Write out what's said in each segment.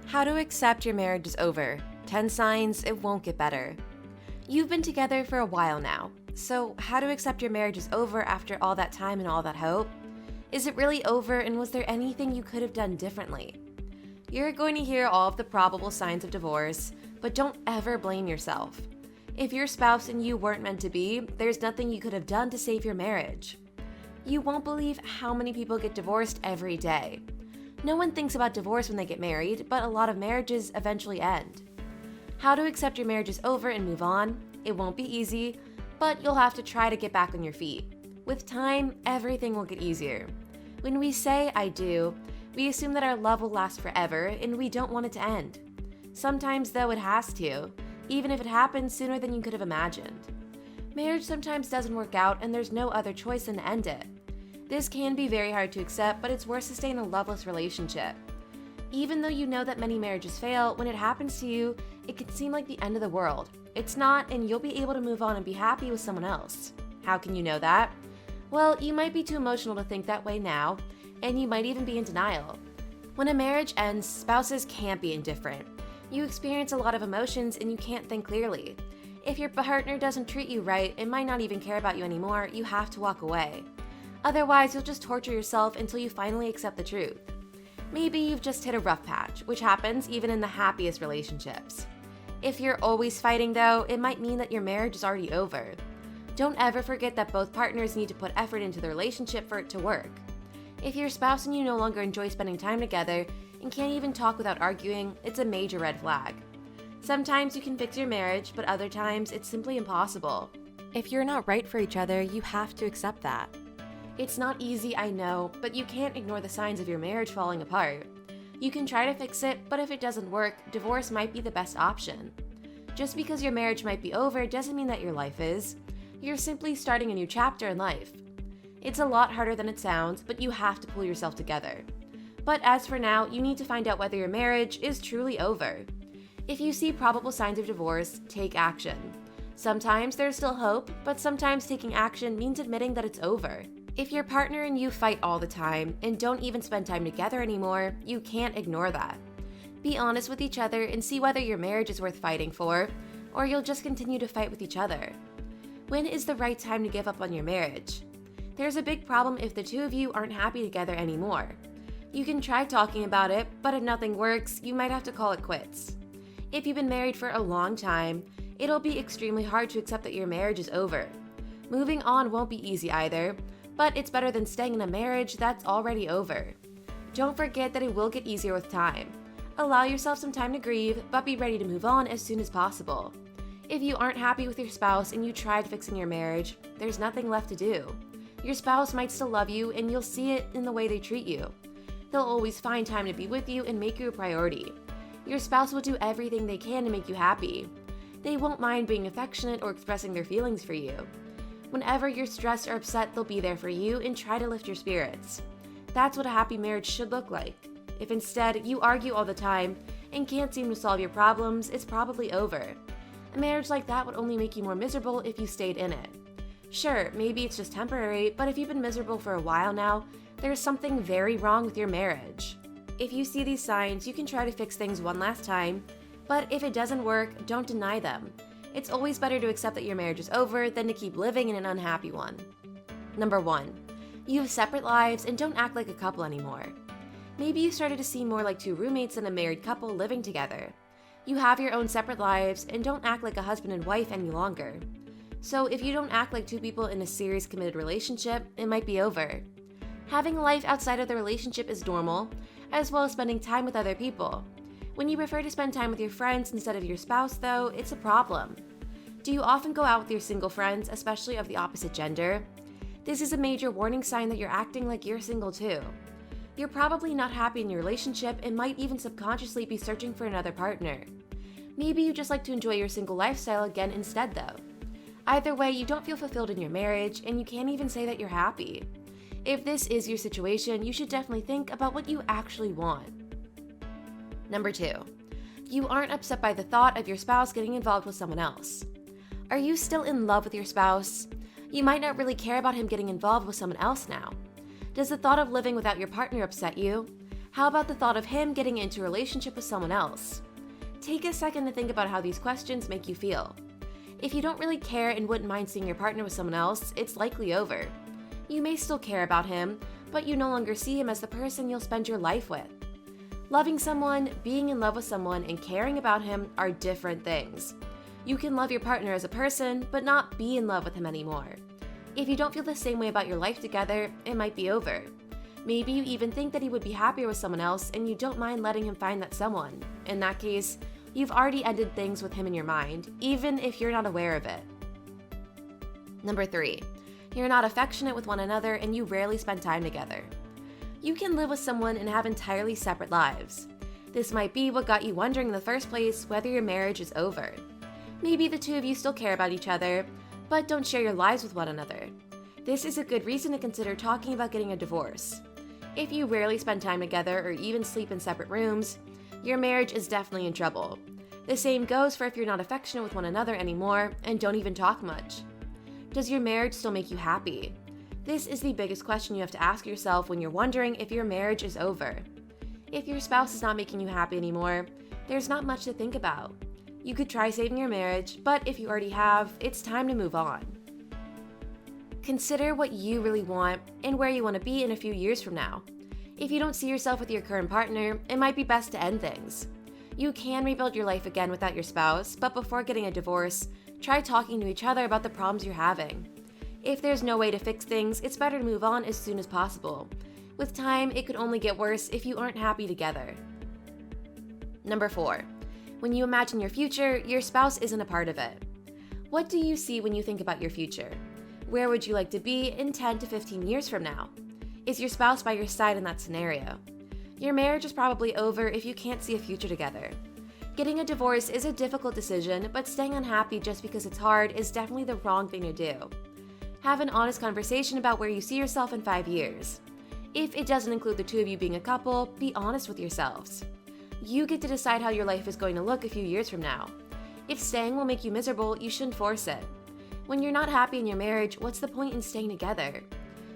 How to accept your marriage is over. 10 signs it won't get better. You've been together for a while now, so how to accept your marriage is over after all that time and all that hope? Is it really over, and was there anything you could have done differently? You're going to hear all of the probable signs of divorce, but don't ever blame yourself. If your spouse and you weren't meant to be, there's nothing you could have done to save your marriage. You won't believe how many people get divorced every day. No one thinks about divorce when they get married, but a lot of marriages eventually end. How to accept your marriage is over and move on? It won't be easy, but you'll have to try to get back on your feet. With time, everything will get easier. When we say I do, we assume that our love will last forever and we don't want it to end. Sometimes, though, it has to, even if it happens sooner than you could have imagined. Marriage sometimes doesn't work out and there's no other choice than to end it. This can be very hard to accept, but it's worse to stay in a loveless relationship. Even though you know that many marriages fail, when it happens to you, it can seem like the end of the world. It's not, and you'll be able to move on and be happy with someone else. How can you know that? Well, you might be too emotional to think that way now, and you might even be in denial. When a marriage ends, spouses can't be indifferent. You experience a lot of emotions and you can't think clearly. If your partner doesn't treat you right and might not even care about you anymore, you have to walk away. Otherwise, you'll just torture yourself until you finally accept the truth. Maybe you've just hit a rough patch, which happens even in the happiest relationships. If you're always fighting, though, it might mean that your marriage is already over. Don't ever forget that both partners need to put effort into the relationship for it to work. If your spouse and you no longer enjoy spending time together and can't even talk without arguing, it's a major red flag. Sometimes you can fix your marriage, but other times it's simply impossible. If you're not right for each other, you have to accept that. It's not easy, I know, but you can't ignore the signs of your marriage falling apart. You can try to fix it, but if it doesn't work, divorce might be the best option. Just because your marriage might be over doesn't mean that your life is. You're simply starting a new chapter in life. It's a lot harder than it sounds, but you have to pull yourself together. But as for now, you need to find out whether your marriage is truly over. If you see probable signs of divorce, take action. Sometimes there's still hope, but sometimes taking action means admitting that it's over. If your partner and you fight all the time and don't even spend time together anymore, you can't ignore that. Be honest with each other and see whether your marriage is worth fighting for, or you'll just continue to fight with each other. When is the right time to give up on your marriage? There's a big problem if the two of you aren't happy together anymore. You can try talking about it, but if nothing works, you might have to call it quits. If you've been married for a long time, it'll be extremely hard to accept that your marriage is over. Moving on won't be easy either, but it's better than staying in a marriage that's already over. Don't forget that it will get easier with time. Allow yourself some time to grieve, but be ready to move on as soon as possible. If you aren't happy with your spouse and you tried fixing your marriage, there's nothing left to do. Your spouse might still love you, and you'll see it in the way they treat you. They'll always find time to be with you and make you a priority. Your spouse will do everything they can to make you happy. They won't mind being affectionate or expressing their feelings for you. Whenever you're stressed or upset, they'll be there for you and try to lift your spirits. That's what a happy marriage should look like. If instead you argue all the time and can't seem to solve your problems, it's probably over. A marriage like that would only make you more miserable if you stayed in it. Sure, maybe it's just temporary, but if you've been miserable for a while now, there's something very wrong with your marriage. If you see these signs, you can try to fix things one last time, but if it doesn't work, don't deny them. It's always better to accept that your marriage is over than to keep living in an unhappy one. Number 1. You have separate lives and don't act like a couple anymore. Maybe you started to seem more like two roommates than a married couple living together. You have your own separate lives and don't act like a husband and wife any longer. So if you don't act like two people in a serious committed relationship, it might be over. Having a life outside of the relationship is normal, as well as spending time with other people. When you prefer to spend time with your friends instead of your spouse, though, it's a problem. Do you often go out with your single friends, especially of the opposite gender? This is a major warning sign that you're acting like you're single too. You're probably not happy in your relationship and might even subconsciously be searching for another partner. Maybe you just like to enjoy your single lifestyle again instead, though. Either way, you don't feel fulfilled in your marriage, and you can't even say that you're happy. If this is your situation, you should definitely think about what you actually want. Number 2. You aren't upset by the thought of your spouse getting involved with someone else. Are you still in love with your spouse? You might not really care about him getting involved with someone else now. Does the thought of living without your partner upset you? How about the thought of him getting into a relationship with someone else? Take a second to think about how these questions make you feel. If you don't really care and wouldn't mind seeing your partner with someone else, it's likely over. You may still care about him, but you no longer see him as the person you'll spend your life with. Loving someone, being in love with someone, and caring about him are different things. You can love your partner as a person, but not be in love with him anymore. If you don't feel the same way about your life together, it might be over. Maybe you even think that he would be happier with someone else and you don't mind letting him find that someone. In that case, you've already ended things with him in your mind, even if you're not aware of it. Number 3, you're not affectionate with one another and you rarely spend time together. You can live with someone and have entirely separate lives. This might be what got you wondering in the first place whether your marriage is over. Maybe the two of you still care about each other, but don't share your lives with one another. This is a good reason to consider talking about getting a divorce. If you rarely spend time together or even sleep in separate rooms, your marriage is definitely in trouble. The same goes for if you're not affectionate with one another anymore and don't even talk much. Does your marriage still make you happy? This is the biggest question you have to ask yourself when you're wondering if your marriage is over. If your spouse is not making you happy anymore, there's not much to think about. You could try saving your marriage, but if you already have, it's time to move on. Consider what you really want and where you want to be in a few years from now. If you don't see yourself with your current partner, it might be best to end things. You can rebuild your life again without your spouse, but before getting a divorce, try talking to each other about the problems you're having. If there's no way to fix things, it's better to move on as soon as possible. With time, it could only get worse if you aren't happy together. Number 4, when you imagine your future, your spouse isn't a part of it. What do you see when you think about your future? Where would you like to be in 10 to 15 years from now? Is your spouse by your side in that scenario? Your marriage is probably over if you can't see a future together. Getting a divorce is a difficult decision, but staying unhappy just because it's hard is definitely the wrong thing to do. Have an honest conversation about where you see yourself in 5 years. If it doesn't include the two of you being a couple, be honest with yourselves. You get to decide how your life is going to look a few years from now. If staying will make you miserable, you shouldn't force it. When you're not happy in your marriage, what's the point in staying together?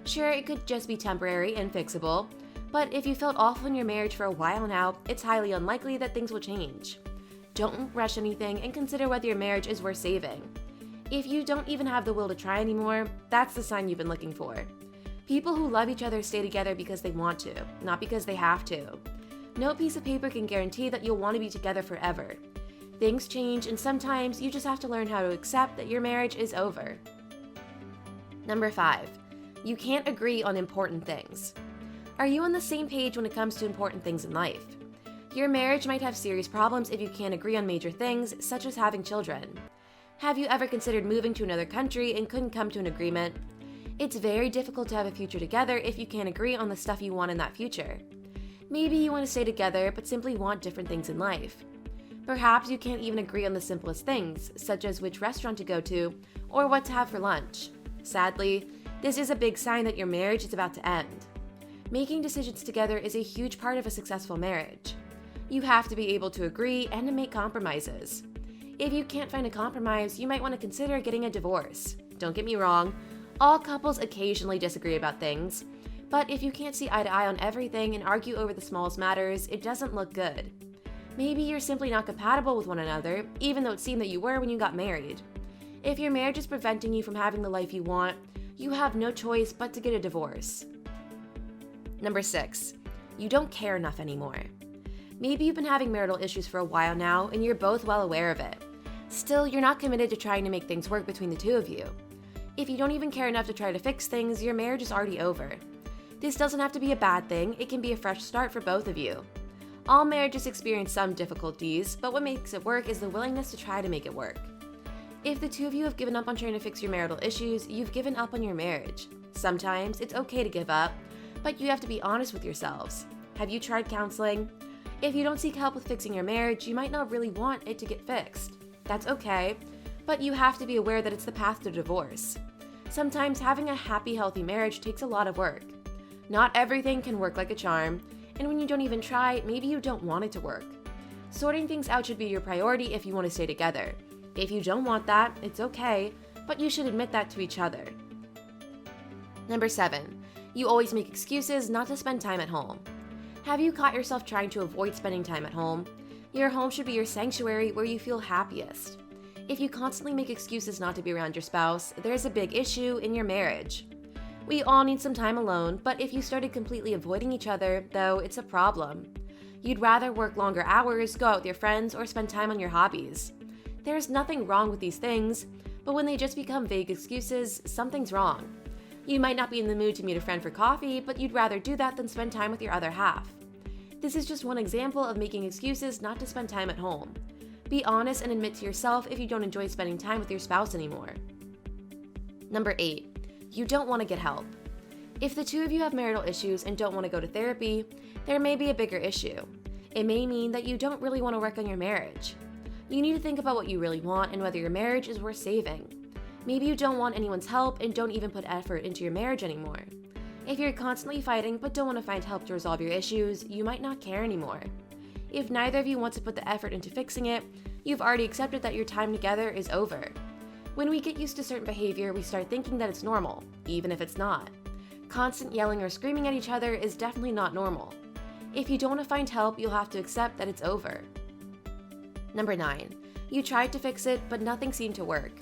Sure, it could just be temporary and fixable, but if you felt awful in your marriage for a while now, it's highly unlikely that things will change. Don't rush anything and consider whether your marriage is worth saving. If you don't even have the will to try anymore, that's the sign you've been looking for. People who love each other stay together because they want to, not because they have to. No piece of paper can guarantee that you'll want to be together forever. Things change, and sometimes you just have to learn how to accept that your marriage is over. Number 5, you can't agree on important things. Are you on the same page when it comes to important things in life? Your marriage might have serious problems if you can't agree on major things, such as having children. Have you ever considered moving to another country and couldn't come to an agreement? It's very difficult to have a future together if you can't agree on the stuff you want in that future. Maybe you want to stay together but simply want different things in life. Perhaps you can't even agree on the simplest things, such as which restaurant to go to or what to have for lunch. Sadly, this is a big sign that your marriage is about to end. Making decisions together is a huge part of a successful marriage. You have to be able to agree and to make compromises. If you can't find a compromise, you might want to consider getting a divorce. Don't get me wrong, all couples occasionally disagree about things, but if you can't see eye to eye on everything and argue over the smallest matters, it doesn't look good. Maybe you're simply not compatible with one another, even though it seemed that you were when you got married. If your marriage is preventing you from having the life you want, you have no choice but to get a divorce. Number 6, you don't care enough anymore. Maybe you've been having marital issues for a while now and you're both well aware of it. Still, you're not committed to trying to make things work between the two of you. If you don't even care enough to try to fix things, your marriage is already over. This doesn't have to be a bad thing, it can be a fresh start for both of you. All marriages experience some difficulties, but what makes it work is the willingness to try to make it work. If the two of you have given up on trying to fix your marital issues, you've given up on your marriage. Sometimes it's okay to give up, but you have to be honest with yourselves. Have you tried counseling? If you don't seek help with fixing your marriage, you might not really want it to get fixed. That's okay, but you have to be aware that it's the path to divorce. Sometimes having a happy, healthy marriage takes a lot of work. Not everything can work like a charm, and when you don't even try, maybe you don't want it to work. Sorting things out should be your priority if you want to stay together. If you don't want that, it's okay, but you should admit that to each other. Number 7, you always make excuses not to spend time at home. Have you caught yourself trying to avoid spending time at home? Your home should be your sanctuary where you feel happiest. If you constantly make excuses not to be around your spouse, there's a big issue in your marriage. We all need some time alone, but if you started completely avoiding each other, though, it's a problem. You'd rather work longer hours, go out with your friends, or spend time on your hobbies. There's nothing wrong with these things, but when they just become vague excuses, something's wrong. You might not be in the mood to meet a friend for coffee, but you'd rather do that than spend time with your other half. This is just one example of making excuses not to spend time at home. Be honest and admit to yourself if you don't enjoy spending time with your spouse anymore. Number 8. You don't want to get help. If the two of you have marital issues and don't want to go to therapy, there may be a bigger issue. It may mean that you don't really want to work on your marriage. You need to think about what you really want and whether your marriage is worth saving. Maybe you don't want anyone's help and don't even put effort into your marriage anymore. If you're constantly fighting but don't want to find help to resolve your issues, you might not care anymore. If neither of you want to put the effort into fixing it, you've already accepted that your time together is over. When we get used to certain behavior, we start thinking that it's normal, even if it's not. Constant yelling or screaming at each other is definitely not normal. If you don't want to find help, you'll have to accept that it's over. Number 9. You tried to fix it, but nothing seemed to work.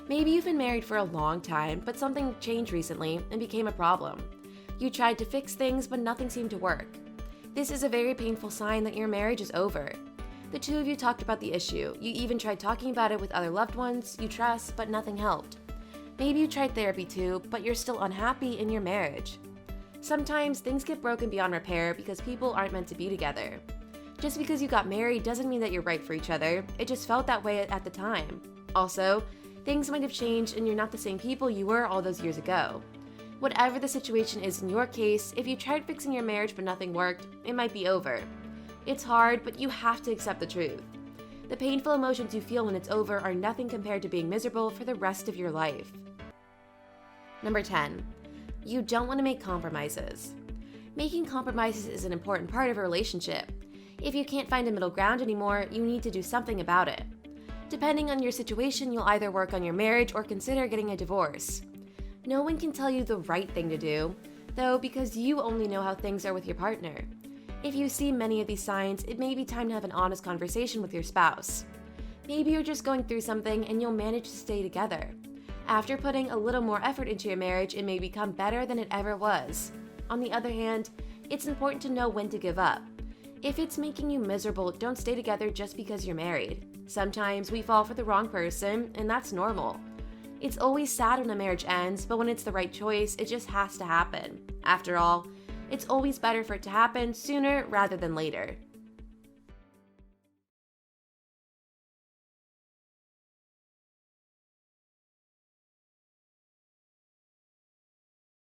Maybe you've been married for a long time, but something changed recently and became a problem. You tried to fix things, but nothing seemed to work. This is a very painful sign that your marriage is over. The two of you talked about the issue. You even tried talking about it with other loved ones you trust, but nothing helped. Maybe you tried therapy too, but you're still unhappy in your marriage. Sometimes things get broken beyond repair because people aren't meant to be together. Just because you got married doesn't mean that you're right for each other. It just felt that way at the time. Also, things might have changed and you're not the same people you were all those years ago. Whatever the situation is in your case, if you tried fixing your marriage but nothing worked, it might be over. It's hard, but you have to accept the truth. The painful emotions you feel when it's over are nothing compared to being miserable for the rest of your life. Number 10. You don't want to make compromises. Making compromises is an important part of a relationship. If you can't find a middle ground anymore, you need to do something about it. Depending on your situation, you'll either work on your marriage or consider getting a divorce. No one can tell you the right thing to do, though, because you only know how things are with your partner. If you see many of these signs, it may be time to have an honest conversation with your spouse. Maybe you're just going through something and you'll manage to stay together. After putting a little more effort into your marriage, it may become better than it ever was. On the other hand, it's important to know when to give up. If it's making you miserable, don't stay together just because you're married. Sometimes we fall for the wrong person, and that's normal. It's always sad when a marriage ends, but when it's the right choice, it just has to happen. After all, it's always better for it to happen sooner rather than later.